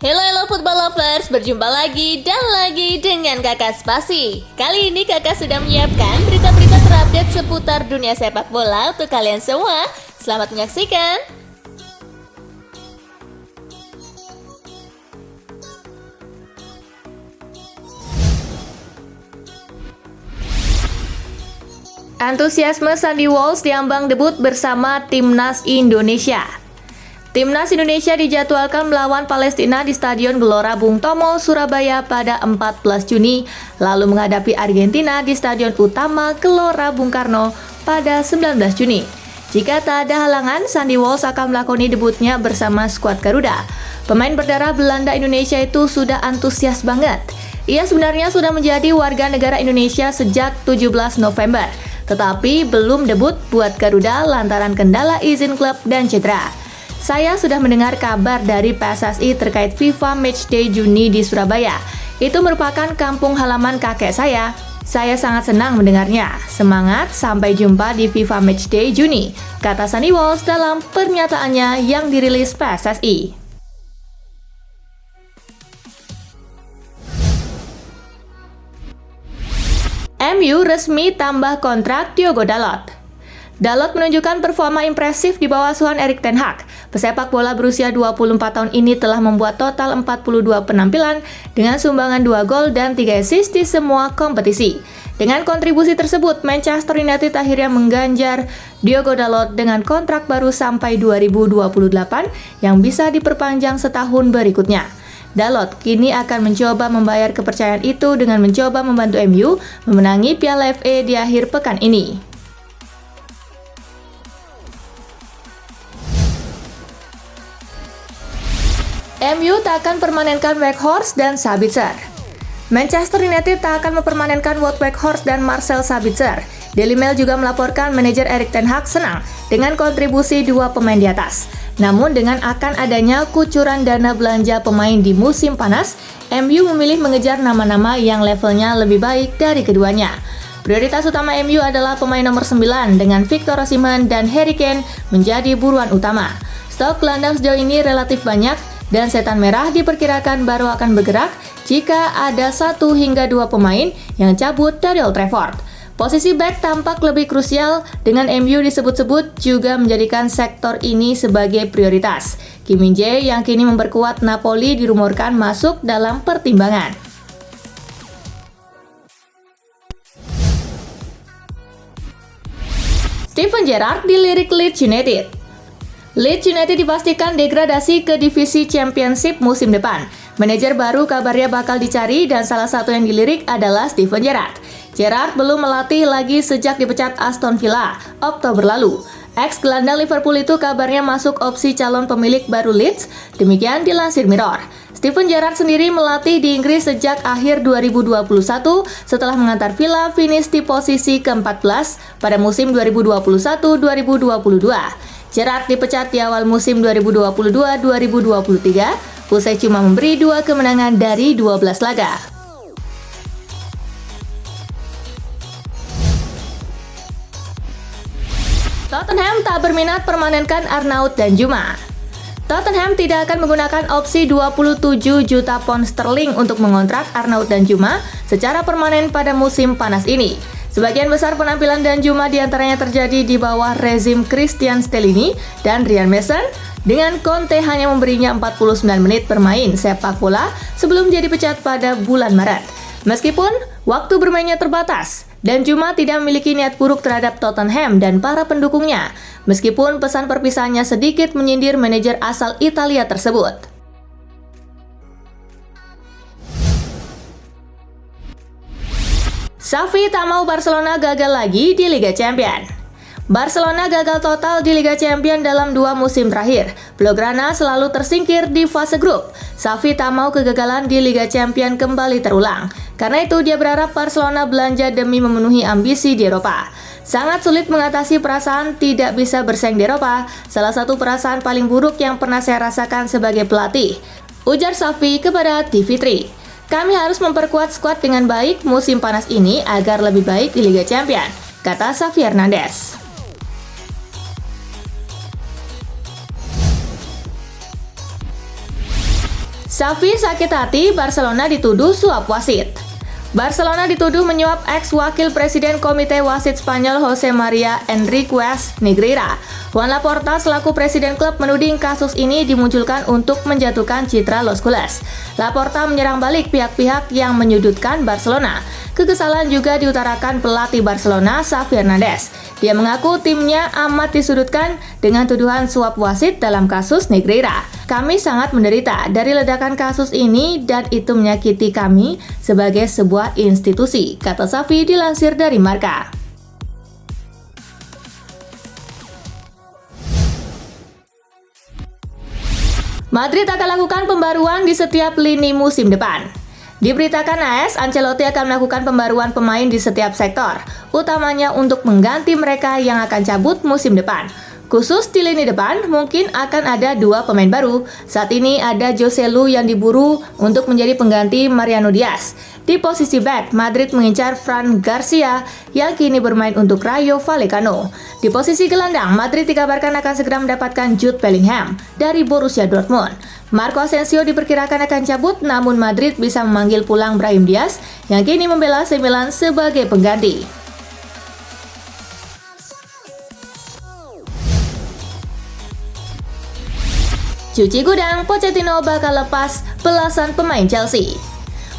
Hello football lovers, berjumpa lagi dan lagi dengan Kakak Spasi. Kali ini Kakak sudah menyiapkan berita-berita terupdate seputar dunia sepak bola untuk kalian semua. Selamat menyaksikan. Antusiasme Sandy Walsh diambang debut bersama Timnas Indonesia. Timnas Indonesia dijadwalkan melawan Palestina di Stadion Gelora Bung Tomo, Surabaya pada 14 Juni, lalu menghadapi Argentina di Stadion Utama Gelora Bung Karno pada 19 Juni. Jika tak ada halangan, Sandy Walsh akan melakoni debutnya bersama skuad Garuda. Pemain berdarah Belanda Indonesia itu sudah antusias banget. Ia sebenarnya sudah menjadi warga negara Indonesia sejak 17 November, tetapi belum debut buat Garuda lantaran kendala izin klub dan cedera. Saya sudah mendengar kabar dari PSSI terkait FIFA Matchday Juni di Surabaya. Itu merupakan kampung halaman kakek saya. Saya sangat senang mendengarnya. Semangat, sampai jumpa di FIFA Matchday Juni, kata Sandy Walsh dalam pernyataannya yang dirilis PSSI. MU resmi tambah kontrak Diogo Dalot. Dalot menunjukkan performa impresif di bawah asuhan Erik ten Hag. Pesepak bola berusia 24 tahun ini telah membuat total 42 penampilan dengan sumbangan 2 gol dan 3 assist di semua kompetisi. Dengan kontribusi tersebut, Manchester United akhirnya mengganjar Diogo Dalot dengan kontrak baru sampai 2028 yang bisa diperpanjang setahun berikutnya. Dalot kini akan mencoba membayar kepercayaan itu dengan mencoba membantu MU memenangi Piala FA di akhir pekan ini. MU tak akan permanenkan Weghorst dan Sabitzer. Manchester United tak akan mempermanenkan Wout Weghorst dan Marcel Sabitzer. Daily Mail juga melaporkan manajer Erik ten Hag senang dengan kontribusi dua pemain di atas. Namun dengan akan adanya kucuran dana belanja pemain di musim panas, MU memilih mengejar nama-nama yang levelnya lebih baik dari keduanya. Prioritas utama MU adalah pemain nomor 9 dengan Victor Osimhen dan Harry Kane menjadi buruan utama. Stok gelandang sejauh ini relatif banyak, dan setan merah diperkirakan baru akan bergerak jika ada 1 hingga 2 pemain yang cabut dari Old Trafford. Posisi back tampak lebih krusial dengan MU disebut-sebut juga menjadikan sektor ini sebagai prioritas. Kim Min-jae yang kini memperkuat Napoli dirumorkan masuk dalam pertimbangan. Steven Gerrard dilirik Leeds United. Leeds United dipastikan degradasi ke divisi Championship musim depan. Manajer baru kabarnya bakal dicari dan salah satu yang dilirik adalah Steven Gerrard. Gerrard belum melatih lagi sejak dipecat Aston Villa Oktober lalu. Ex-gelandang Liverpool itu kabarnya masuk opsi calon pemilik baru Leeds, demikian dilansir Mirror. Steven Gerrard sendiri melatih di Inggris sejak akhir 2021 setelah mengantar Villa finish di posisi ke-14 pada musim 2021-2022. Gerrard dipecat di awal musim 2022-2023, usai cuma memberi 2 kemenangan dari 12 laga. Tottenham tak berminat permanenkan Arnaud Danjuma. Tottenham tidak akan menggunakan opsi 27 juta pound sterling untuk mengontrak Arnaud Danjuma secara permanen pada musim panas ini. Sebagian besar penampilan Danjuma diantaranya terjadi di bawah rezim Christian Stellini dan Ryan Mason, dengan Conte hanya memberinya 49 menit bermain sepak bola sebelum jadi pecat pada bulan Maret. Meskipun waktu bermainnya terbatas, Danjuma tidak memiliki niat buruk terhadap Tottenham dan para pendukungnya, meskipun pesan perpisahannya sedikit menyindir manajer asal Italia tersebut. Xavi tak mau Barcelona gagal lagi di Liga Champions. Barcelona gagal total di Liga Champions dalam 2 musim terakhir. Blaugrana selalu tersingkir di fase grup. Xavi tak mau kegagalan di Liga Champions kembali terulang. Karena itu dia berharap Barcelona belanja demi memenuhi ambisi di Eropa. Sangat sulit mengatasi perasaan tidak bisa bersaing di Eropa. Salah satu perasaan paling buruk yang pernah saya rasakan sebagai pelatih, ujar Xavi kepada TV3. Kami harus memperkuat skuad dengan baik musim panas ini agar lebih baik di Liga Champions, kata Xavi Hernandez. Xavi sakit hati, Barcelona dituduh suap wasit. Barcelona dituduh menyuap ex-wakil presiden Komite Wasit Spanyol Jose Maria Enríquez Negreira. Juan Laporta selaku presiden klub menuding kasus ini dimunculkan untuk menjatuhkan citra Los Culés. Laporta menyerang balik pihak-pihak yang menyudutkan Barcelona. Kekesalan juga diutarakan pelatih Barcelona, Xavi Hernandez. Dia mengaku timnya amat disudutkan dengan tuduhan suap wasit dalam kasus Negreira. Kami sangat menderita dari ledakan kasus ini dan itu menyakiti kami sebagai sebuah institusi, kata Xavi dilansir dari Marca. Madrid akan lakukan pembaruan di setiap lini musim depan. Diberitakan AS, Ancelotti akan melakukan pembaruan pemain di setiap sektor, utamanya untuk mengganti mereka yang akan cabut musim depan. Khusus di lini depan, mungkin akan ada 2 pemain baru. Saat ini ada Joselu yang diburu untuk menjadi pengganti Mariano Diaz. Di posisi back, Madrid mengincar Fran Garcia yang kini bermain untuk Rayo Vallecano. Di posisi gelandang, Madrid dikabarkan akan segera mendapatkan Jude Bellingham dari Borussia Dortmund. Marco Asensio diperkirakan akan cabut, namun Madrid bisa memanggil pulang Brahim Diaz yang kini membela AC Milan sebagai pengganti. Cuci gudang, Pochettino bakal lepas belasan pemain Chelsea.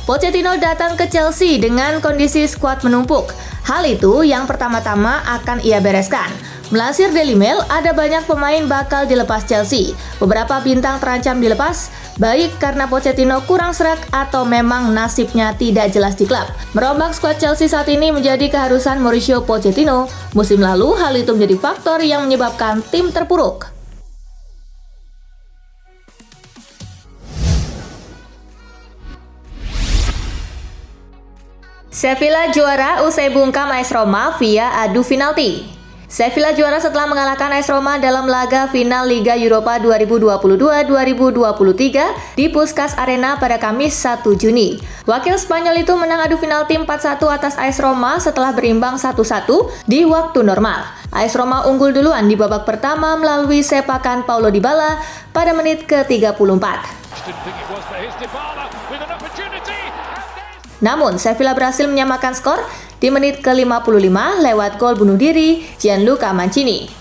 Pochettino datang ke Chelsea dengan kondisi skuad menumpuk. Hal itu yang pertama-tama akan ia bereskan. Melansir Daily Mail, ada banyak pemain bakal dilepas Chelsea. Beberapa bintang terancam dilepas, baik karena Pochettino kurang serak atau memang nasibnya tidak jelas di klub. Merombak skuad Chelsea saat ini menjadi keharusan Mauricio Pochettino. Musim lalu, hal itu menjadi faktor yang menyebabkan tim terpuruk. Sevilla juara usai bungkam AS Roma via adu penalti. Sevilla juara setelah mengalahkan AS Roma dalam laga final Liga Eropa 2022-2023 di Puskás Arena pada Kamis 1 Juni. Wakil Spanyol itu menang adu penalti 4-1 atas AS Roma setelah berimbang 1-1 di waktu normal. AS Roma unggul duluan di babak pertama melalui sepakan Paulo Dybala pada menit ke-34. Namun, Sevilla berhasil menyamakan skor di menit ke-55 lewat gol bunuh diri Gianluca Mancini.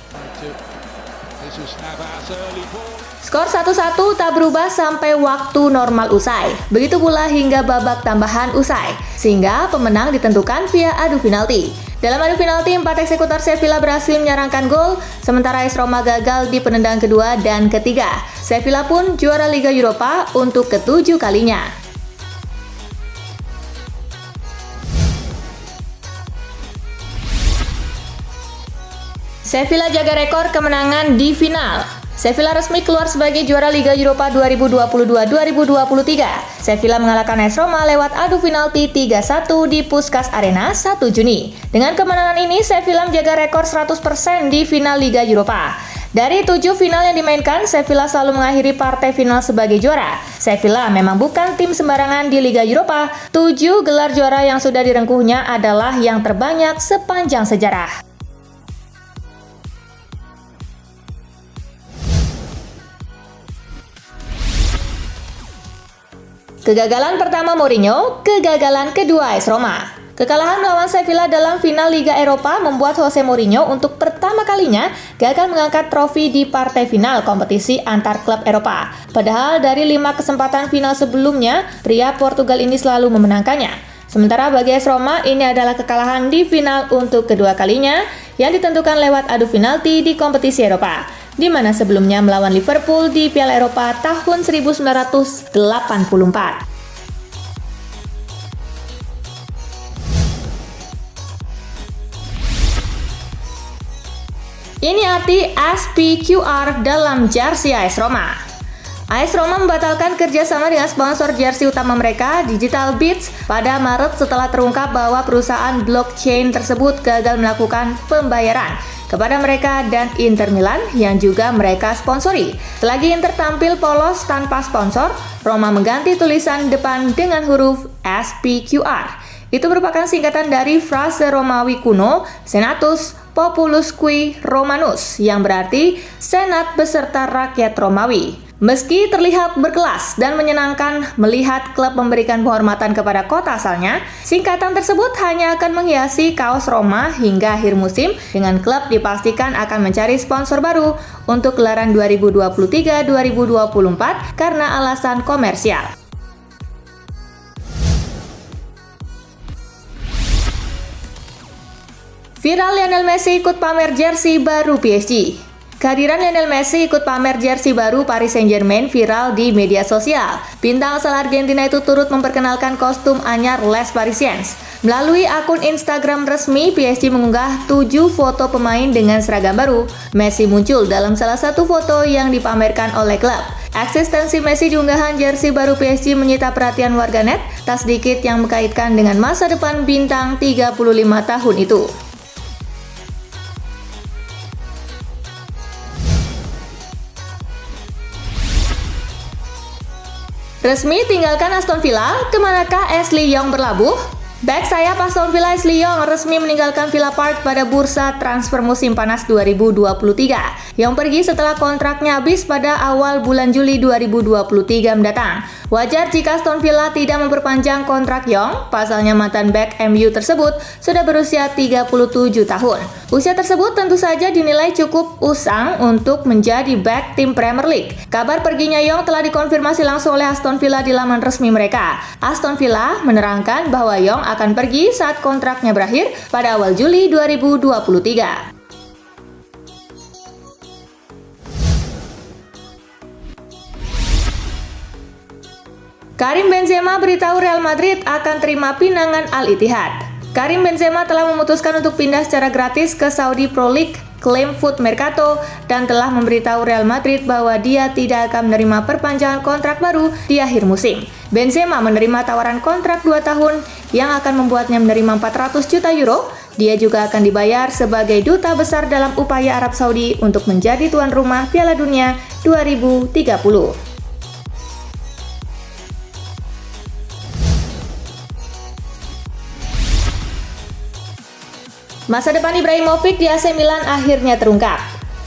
Skor 1-1 tak berubah sampai waktu normal usai. Begitu pula hingga babak tambahan usai, sehingga pemenang ditentukan via adu penalti. Dalam adu penalti, 4 eksekutor Sevilla berhasil menyerangkan gol, sementara AS Roma gagal di penendang kedua dan ketiga. Sevilla pun juara Liga Eropa untuk ke-7 kalinya. Sevilla jaga rekor kemenangan di final. Sevilla resmi keluar sebagai juara Liga Eropa 2022-2023. Sevilla mengalahkan AS Roma lewat adu penalti 3-1 di Puskás Arena 1 Juni. Dengan kemenangan ini, Sevilla menjaga rekor 100% di final Liga Eropa. Dari 7 final yang dimainkan, Sevilla selalu mengakhiri partai final sebagai juara. Sevilla memang bukan tim sembarangan di Liga Eropa. 7 gelar juara yang sudah direngkuhnya adalah yang terbanyak sepanjang sejarah. Kegagalan pertama Mourinho, kegagalan kedua AS Roma. Kekalahan melawan Sevilla dalam final Liga Eropa membuat Jose Mourinho untuk pertama kalinya gagal mengangkat trofi di partai final kompetisi antar klub Eropa. Padahal dari 5 kesempatan final sebelumnya, pria Portugal ini selalu memenangkannya. Sementara bagi AS Roma, ini adalah kekalahan di final untuk kedua kalinya yang ditentukan lewat adu penalti di kompetisi Eropa, di mana sebelumnya melawan Liverpool di Piala Eropa tahun 1984. Ini arti SPQR dalam jersey AS Roma. AS Roma membatalkan kerjasama dengan sponsor jersey utama mereka, Digital Beats, pada Maret setelah terungkap bahwa perusahaan blockchain tersebut gagal melakukan pembayaran kepada mereka dan Inter Milan yang juga mereka sponsori. Selagi Inter tampil polos tanpa sponsor, Roma mengganti tulisan depan dengan huruf SPQR. Itu merupakan singkatan dari frase Romawi kuno Senatus Populusque Romanus yang berarti Senat beserta rakyat Romawi. Meski terlihat berkelas dan menyenangkan melihat klub memberikan penghormatan kepada kota asalnya, singkatan tersebut hanya akan menghiasi kaos Roma hingga akhir musim dengan klub dipastikan akan mencari sponsor baru untuk gelaran 2023-2024 karena alasan komersial. Viral Lionel Messi ikut pamer jersey baru PSG. Kehadiran Lionel Messi ikut pamer jersey baru Paris Saint-Germain viral di media sosial. Bintang asal Argentina itu turut memperkenalkan kostum anyar Les Parisiens. Melalui akun Instagram resmi, PSG mengunggah 7 foto pemain dengan seragam baru. Messi muncul dalam salah satu foto yang dipamerkan oleh klub. Eksistensi Messi di unggahan jersey baru PSG menyita perhatian warganet, tak sedikit yang mengkaitkan dengan masa depan bintang 35 tahun itu. Resmi tinggalkan Aston Villa, kemanakah Ashley Young berlabuh? Back sayap Aston Villa Ashley Young resmi meninggalkan Villa Park pada bursa transfer musim panas 2023. Young pergi setelah kontraknya habis pada awal bulan Juli 2023 mendatang. Wajar jika Aston Villa tidak memperpanjang kontrak Young, pasalnya mantan back MU tersebut sudah berusia 37 tahun. Usia tersebut tentu saja dinilai cukup usang untuk menjadi back tim Premier League. Kabar perginya Young telah dikonfirmasi langsung oleh Aston Villa di laman resmi mereka. Aston Villa menerangkan bahwa Young akan pergi saat kontraknya berakhir pada awal Juli 2023. Karim Benzema beritahu Real Madrid akan terima pinangan Al-Ittihad. Karim Benzema telah memutuskan untuk pindah secara gratis ke Saudi Pro League, klaim Foot Mercato, dan telah memberitahu Real Madrid bahwa dia tidak akan menerima perpanjangan kontrak baru di akhir musim. Benzema menerima tawaran kontrak 2 tahun yang akan membuatnya menerima 400 juta euro. Dia juga akan dibayar sebagai duta besar dalam upaya Arab Saudi untuk menjadi tuan rumah Piala Dunia 2030. Masa depan Ibrahimovic di AC Milan akhirnya terungkap.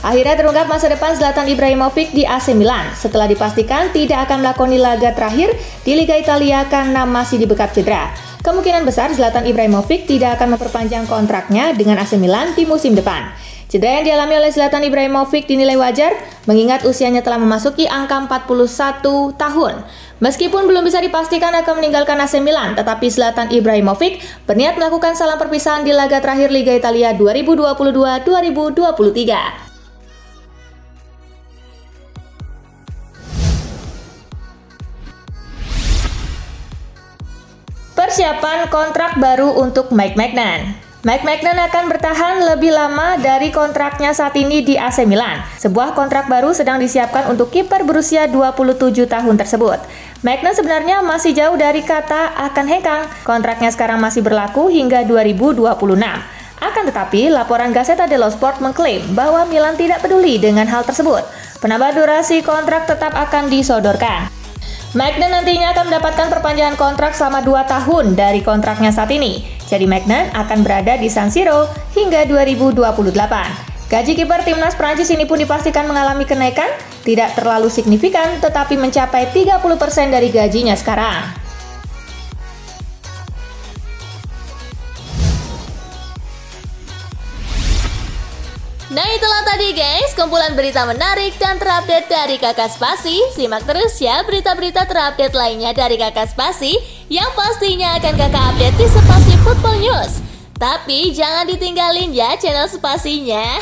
Akhirnya terungkap masa depan Zlatan Ibrahimovic di AC Milan setelah dipastikan tidak akan melakoni laga terakhir di Liga Italia karena masih dibekap cedera. Kemungkinan besar Zlatan Ibrahimovic tidak akan memperpanjang kontraknya dengan AC Milan di musim depan. Cedera yang dialami oleh Zlatan Ibrahimovic dinilai wajar mengingat usianya telah memasuki angka 41 tahun. Meskipun belum bisa dipastikan akan meninggalkan AC Milan, tetapi Zlatan Ibrahimovic berniat melakukan salam perpisahan di laga terakhir Liga Italia 2022-2023. Persiapan kontrak baru untuk Mike Maignan. Mike Maignan akan bertahan lebih lama dari kontraknya saat ini di AC Milan. Sebuah kontrak baru sedang disiapkan untuk kiper berusia 27 tahun tersebut. Maignan sebenarnya masih jauh dari kata akan hengkang. Kontraknya sekarang masih berlaku hingga 2026. Akan tetapi, laporan Gazzetta dello Sport mengklaim bahwa Milan tidak peduli dengan hal tersebut. Penambahan durasi kontrak tetap akan disodorkan. Maignan nantinya akan mendapatkan perpanjangan kontrak selama 2 tahun dari kontraknya saat ini. Jadi Maignan akan berada di San Siro hingga 2028. Gaji kiper timnas Prancis ini pun dipastikan mengalami kenaikan, tidak terlalu signifikan tetapi mencapai 30% dari gajinya sekarang. Nah itulah tadi guys, kumpulan berita menarik dan terupdate dari Kakak Spasi. Simak terus ya berita-berita terupdate lainnya dari Kakak Spasi yang pastinya akan Kakak update di Spasi Football News. Tapi jangan ditinggalin ya channel Spasinya,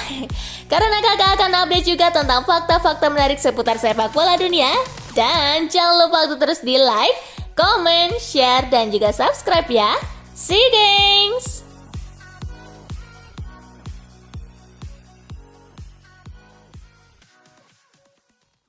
karena Kakak akan update juga tentang fakta-fakta menarik seputar sepak bola dunia. Dan jangan lupa untuk terus di like, comment, share, dan juga subscribe ya. See you guys!